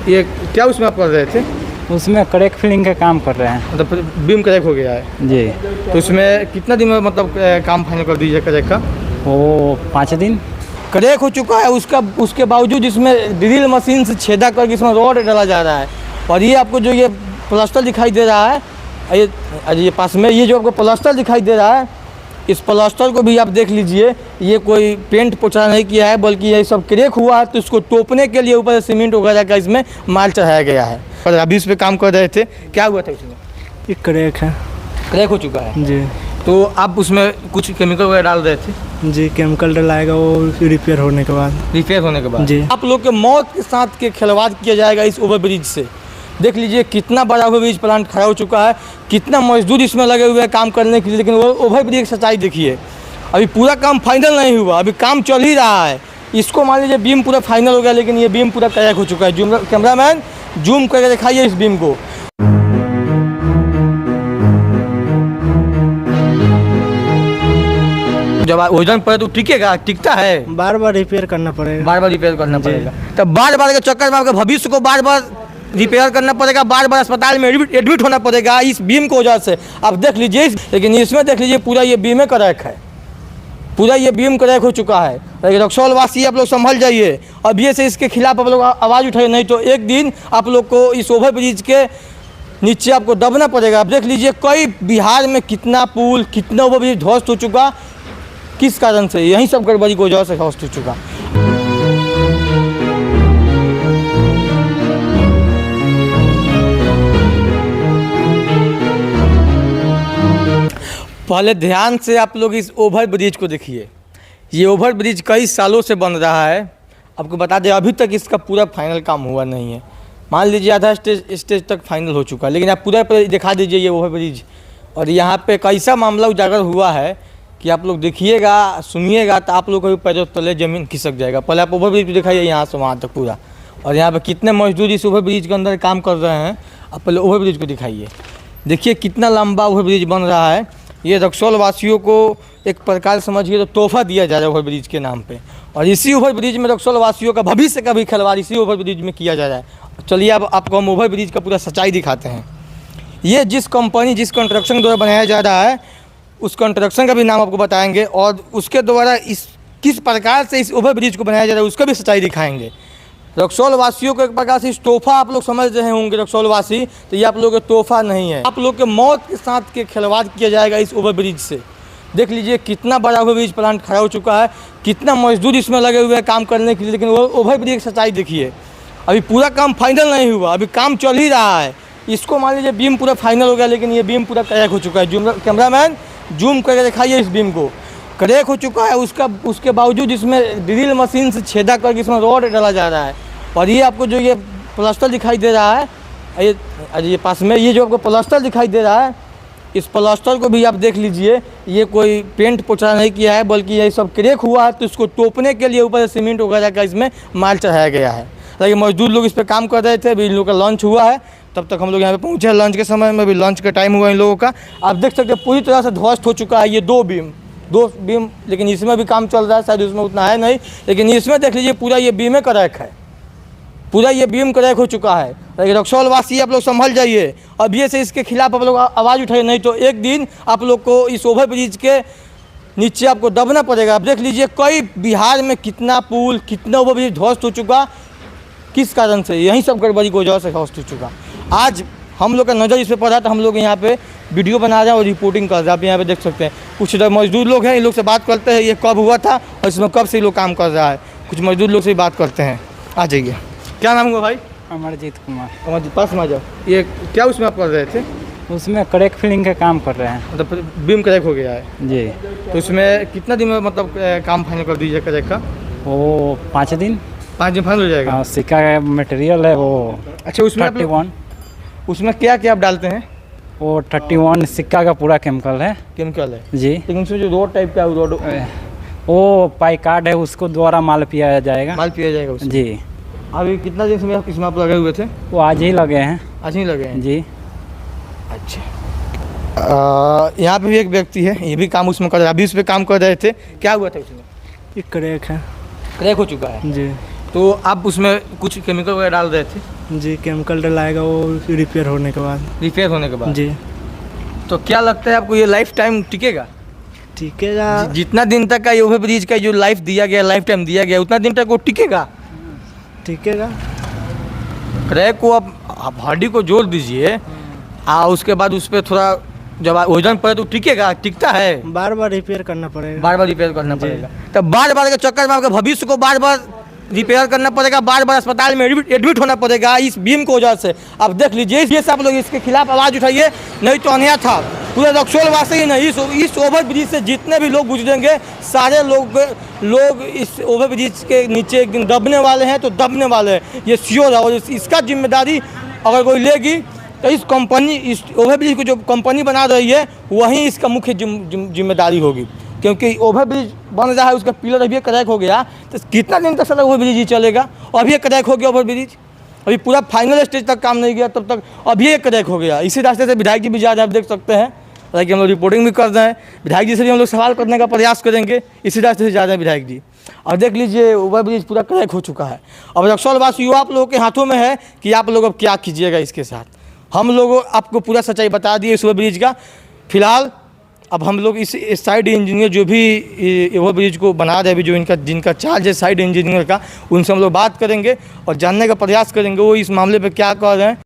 ये क्या उसमें आप कर रहे थे? उसमें क्रैक फिलिंग का काम कर रहे हैं। मतलब बीम क्रैक हो गया है जी। तो इसमें कितना दिन में मतलब काम फाइनल कर दीजिए क्रैक का? वो 5 दिन। क्रैक हो चुका है, उसके बावजूद इसमें ड्रिल मशीन से छेदा करके इसमें रॉड डाला जा रहा है। और ये आपको जो ये प्लास्टर दिखाई दे रहा है, ये पास में ये जो आपको प्लास्टर दिखाई दे रहा है, इस प्लास्टर को भी आप देख लीजिए। ये कोई पेंट पोछा नहीं किया है, बल्कि ये सब क्रैक हुआ है तो इसको टोपने के लिए ऊपर सीमेंट वगैरह का इसमें माल चढ़ाया गया है। और अभी इस पर काम कर रहे थे, क्या हुआ था उसमें? ये क्रैक है। क्रैक हो चुका है जी। तो आप उसमें कुछ केमिकल वगैरह डाल रहे थे? जी, केमिकल डलाएगा वो रिपेयर होने के बाद। रिपेयर होने के बाद जी। आप लोग के मौत के साथ के खिलवाड़ किया जाएगा इस ओवरब्रिज से। देख लीजिए कितना बड़ा ओवरब्रिज प्लांट खड़ा हो चुका है, कितना मजदूर इसमें लगे हुए हैं काम करने के लिए, लेकिन वो ओवरब्रिज की सच्चाई देखिए। अभी पूरा काम फाइनल नहीं हुआ, अभी काम चल ही रहा है। इसको मान लीजिए बीम पूरा फाइनल हो गया, लेकिन ये बीम पूरा क्रैक हो चुका है। कैमरामैन जूम करके दिखाइए इस बीम को। जब वजन पड़े तो टिकेगा? टिकता है? बार बार रिपेयर करना पड़ेगा। बार बार रिपेयर करना पड़ेगा। तब बार बार के चक्कर में आपके भविष्य को बार बार रिपेयर करना पड़ेगा, बार बार अस्पताल में एडमिट होना पड़ेगा इस बीम की वजह से। आप देख लीजिए, लेकिन इसमें देख लीजिए पूरा ये बीम क्रैक है, पूरा ये बीम क्रैक हो चुका है। लेकिन रक्सौल वासी आप लोग संभल जाइए, अब ये से इसके खिलाफ आप लोग आवाज़ उठाइए, नहीं तो एक दिन आप लोग को इस ओवरब्रिज के नीचे आपको दबना पड़ेगा। आप देख लीजिए कई बिहार में कितना पुल, कितना ओवरब्रिज ध्वस्त हो चुका, किस कारण से? यही सब गड़बड़ी की वजह से ध्वस्त हो चुका। पहले ध्यान से आप लोग इस ओवरब्रिज को देखिए। ये ओवरब्रिज कई सालों से बन रहा है। आपको बता दें अभी तक इसका पूरा फाइनल काम हुआ नहीं है। मान लीजिए आधा स्टेज तक फाइनल हो चुका है, लेकिन आप पूरा पर दिखा दीजिए ये ओवरब्रिज। और यहाँ पे कैसा मामला उजागर हुआ है कि आप लोग देखिएगा, सुनिएगा तो आप लोग को भी पैरों तले ज़मीन खिसक जाएगा। पहले आप ओवरब्रिज को दिखाइए यहाँ से वहाँ तक पूरा। और यहाँ पे कितने मजदूर इस ओवरब्रिज के अंदर काम कर रहे हैं, आप पहले ओवरब्रिज को दिखाइए। देखिए कितना लंबा ओवरब्रिज बन रहा है। ये रक्सौल वासियों को एक प्रकार समझिए तो तोहफा दिया जा रहा है ओवरब्रिज के नाम पे। और इसी ओवरब्रिज में रक्सौल वासियों का भविष्य का भी खिलवाड़ इसी ओवरब्रिज में किया जा रहा है। चलिए अब आपको हम ओवरब्रिज का पूरा सच्चाई दिखाते हैं। ये जिस कंपनी, जिस कंस्ट्रक्शन द्वारा बनाया जा रहा है, उस कंस्ट्रक्शन का भी नाम आपको बताएंगे, और उसके द्वारा इस किस प्रकार से इस ओवरब्रिज को बनाया जा रहा है उसका भी सच्चाई दिखाएंगे। रक्सौल वासियों को एक प्रकार से इस तोहफा आप लोग समझ रहे होंगे रक्सौल वासी, तो ये आप लोग का तोहफा नहीं है। आप लोग के मौत के साथ के खिलवाड़ किया जाएगा इस ओवरब्रिज से। देख लीजिए कितना बड़ा ओवरब्रिज प्लांट खड़ा हो चुका है, कितना मजदूर इसमें लगे हुए हैं काम करने के लिए, लेकिन वो ओवरब्रिज की सच्चाई देखिए। अभी पूरा काम फाइनल नहीं हुआ, अभी काम चल ही रहा है। इसको मान लीजिए बीम पूरा फाइनल हो गया, लेकिन ये बीम पूरा क्रैक हो चुका है। कैमरामैन जूम करके दिखाइए इस बीम को। क्रैक हो चुका है, उसके बावजूद इसमें ड्रिल मशीन से छेदा करके इसमें रॉड डाला जा रहा है। और ये आपको जो ये प्लास्टर दिखाई दे रहा है, ये पास में ये जो आपको प्लास्टर दिखाई दे रहा है, इस प्लास्टर को भी आप देख लीजिए। ये कोई पेंट पोछा नहीं किया है, बल्कि ये सब क्रैक हुआ है तो इसको टोपने के लिए ऊपर सीमेंट वगैरह का इसमें माल चढ़ाया गया है। लेकिन मजदूर लोग इस पर काम कर रहे थे। अभी इन लोगों का लंच हुआ है, तब तक हम लोग यहाँ पे पहुँचे हैं। लंच के समय में भी लंच का टाइम हुआ इन लोगों का। आप देख सकते हैं पूरी तरह से ध्वस्त हो चुका है ये दो बीम, लेकिन इसमें भी काम चल रहा है, शायद उसमें उतना है नहीं, लेकिन इसमें देख लीजिए पूरा ये बीम क्रैक है, पूरा ये बीम क्रैक हो चुका है। लेकिन रक्सौल वासी आप लोग संभल जाइए, अब ये से इसके खिलाफ आप लोग आवाज़ उठाइए, नहीं तो एक दिन आप लोग को इस ओवरब्रिज के नीचे आपको दबना पड़ेगा। आप देख लीजिए कई बिहार में कितना पुल, कितना ओवरब्रिज ध्वस्त हो चुका, किस कारण से? यही सब गड़बड़ी की वजह से ध्वस्त हो चुका। आज हम लोग का नज़र इस पर पड़ा तो हम लोग यहाँ पे वीडियो बना रहे हैं और रिपोर्टिंग कर रहे हैं। आप यहाँ पे देख सकते हैं कुछ मजदूर लोग हैं, इन लोग से बात करते हैं ये कब हुआ था और इसमें कब से ये लोग काम कर रहा है। कुछ मजदूर लोग से बात करते हैं, आ जाइए। क्या नाम हुआ भाई? अमरजीत कुमार। अमरजीत, पास में आ जाओ। ये क्या उसमें आप कर रहे थे? उसमें क्रैक फिलिंग का काम कर रहे हैं। मतलब बीम क्रैक हो गया है जी। तो इसमें कितना दिन में मतलब काम फाइनल कर दीजिए क्रैक का? वो 5 दिन। 5 दिन फाइनल हो जाएगा। हाँ, सिक्का का मटेरियल है वो। अच्छा, उसमें 31। उसमें क्या क्या आप डालते हैं? वो 31 सिक्का का पूरा केमिकल है। केमिकल है जी। लेकिन उसमें जो रोड टाइप का रोड, वो पाई कार्ड है, उसको द्वारा माल पिया जाएगा। माल पिया जाएगा उसमें। जी। अभी कितना दिन से इसमें आप लगे हुए थे? वो आज ही लगे हैं। आज ही लगे हैं जी। अच्छा। यहाँ पे भी एक व्यक्ति है, ये भी काम उसमें कर रहा है, अभी उस पर काम कर रहे थे। क्या हुआ था उसमें? ये क्रैक है। क्रैक हो चुका है जी। तो आप उसमें कुछ केमिकल वगैरह डाल रहे थे जी, केमिकल डलाएगा वो रिपेयर होने के बाद। रिपेयर होने के बाद। जी, तो क्या लगता है आपको ये लाइफ टाइम टिकेगा? टिकेगा। जितना दिन तक का ये ओवर ब्रिज का जो लाइफ दिया गया, लाइफ टाइम दिया गया, उतना दिन तक वो टिकेगा? टिकेगा। क्रैक को आप हड्डी को जोड़ दीजिए, उसके बाद उस पर थोड़ा जब वजन पड़े तो टिकेगा? टिकता है? बार बार रिपेयर करना पड़ेगा। बार बार रिपेयर करना जी। पड़ेगा। तो बार बार के चक्कर में आपके भविष्य को बार बार रिपेयर करना पड़ेगा, बार बार अस्पताल में एडमिट होना पड़ेगा इस बीम की वजह से। आप देख लीजिए, इसलिए से आप लोग इसके खिलाफ आवाज़ उठाइए, नहीं तो अन्याय था। पूरे रक्सौल वासी ही नहीं, इस ओवर ब्रिज से जितने भी लोग गुजरेंगे सारे लोग इस ओवर ब्रिज के नीचे दबने वाले हैं, तो दबने वाले हैं, ये श्योर है। और इसका जिम्मेदारी अगर कोई लेगी तो इस ओवर ब्रिज को जो कंपनी बना रही है वहीं इसका मुख्य जिम्मेदारी होगी, क्योंकि ओवर ब्रिज बन रहा है, उसका पिलर अभी क्रैक हो गया, तो कितना दिन तक सारा ओवर ब्रिज ही चलेगा? अभी क्रैक हो गया ओवर ब्रिज, अभी पूरा फाइनल स्टेज तक काम नहीं गया, तब तक अभी क्रैक हो गया। इसी रास्ते से विधायक जी भी जा रहे हैं, आप देख सकते हैं, हालांकि हम लोग रिपोर्टिंग भी कर रहे हैं, विधायक जी से भी हम लोग सवाल करने का प्रयास करेंगे। इसी रास्ते से जा रहे हैं विधायक जी, और देख लीजिए ओवर ब्रिज पूरा क्रैक हो चुका है। अब रक्सौल वासियों आप लोगों के हाथों में है कि आप लोग अब क्या कीजिएगा इसके साथ। हम लोग आपको पूरा सच्चाई बता दिए इस ओवर ब्रिज का। फिलहाल अब हम लोग इस साइड इंजीनियर जो भी ओवर ब्रिज को बना रहे, अभी जो जिनका चार्ज है साइड इंजीनियर का, उनसे हम लोग बात करेंगे और जानने का प्रयास करेंगे वो इस मामले पे क्या कह रहे हैं।